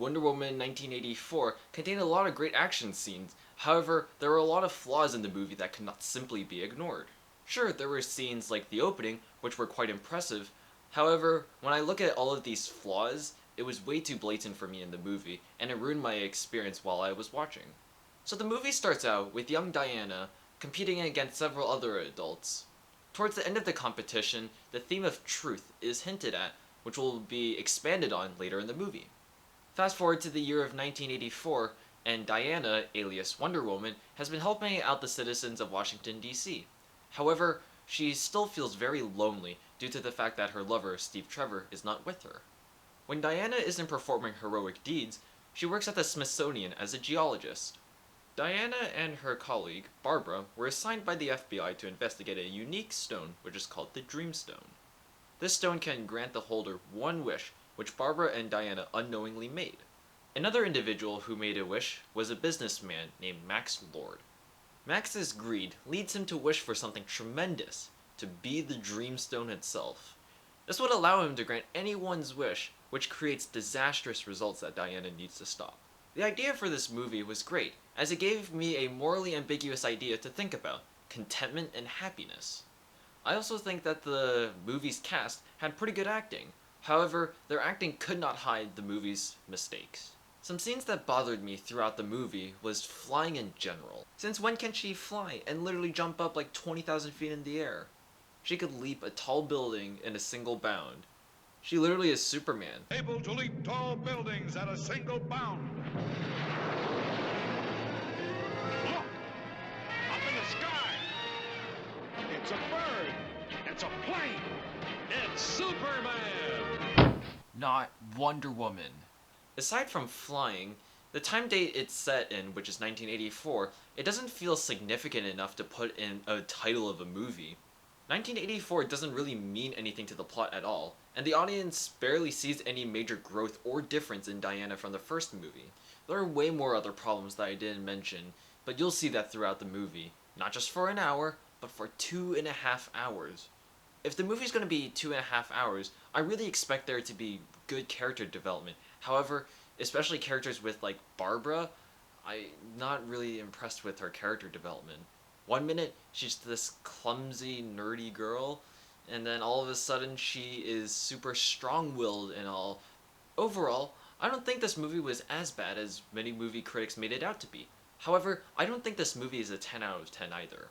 Wonder Woman 1984 contained a lot of great action scenes. However, there were a lot of flaws in the movie that could not simply be ignored. Sure, there were scenes like the opening, which were quite impressive. However, when I look at all of these flaws, it was way too blatant for me in the movie, and it ruined my experience while I was watching. So the movie starts out with young Diana competing against several other adults. Towards the end of the competition, the theme of truth is hinted at, which will be expanded on later in the movie. Fast forward to the year of 1984, and Diana, alias Wonder Woman, has been helping out the citizens of Washington, D.C. However, she still feels very lonely due to the fact that her lover, Steve Trevor, is not with her. When Diana isn't performing heroic deeds, she works at the Smithsonian as a geologist. Diana and her colleague, Barbara, were assigned by the FBI to investigate a unique stone which is called the Dreamstone. This stone can grant the holder one wish, which Barbara and Diana unknowingly made. Another individual who made a wish was a businessman named Max Lord. Max's greed leads him to wish for something tremendous, to be the Dreamstone itself. This would allow him to grant anyone's wish, which creates disastrous results that Diana needs to stop. The idea for this movie was great, as it gave me a morally ambiguous idea to think about: contentment and happiness. I also think that the movie's cast had pretty good acting. However, their acting could not hide the movie's mistakes. Some scenes that bothered me throughout the movie was flying in general. Since when can she fly and literally jump up like 20,000 feet in the air? She could leap a tall building in a single bound. She literally is Superman. Able to leap tall buildings at a single bound. Look! Up in the sky! It's a bird! It's a plane! It's Superman! Not Wonder Woman. Aside from flying, the time date it's set in, which is 1984, it doesn't feel significant enough to put in a title of a movie. 1984 doesn't really mean anything to the plot at all, and the audience barely sees any major growth or difference in Diana from the first movie. There are way more other problems that I didn't mention, but you'll see that throughout the movie. Not just for an hour, but for 2.5 hours. If the movie's going to be 2.5 hours, I really expect there to be good character development. However, especially characters with like Barbara, I'm not really impressed with her character development. One minute, she's this clumsy, nerdy girl, and then all of a sudden she is super strong-willed and all. Overall, I don't think this movie was as bad as many movie critics made it out to be. However, I don't think this movie is a 10 out of 10 either.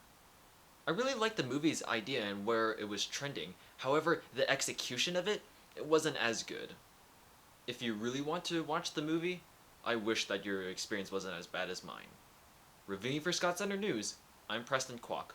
I really liked the movie's idea and where it was trending. However, the execution of it wasn't as good. If you really want to watch the movie, I wish that your experience wasn't as bad as mine. Reviewing for Scott Center News, I'm Preston Kwok.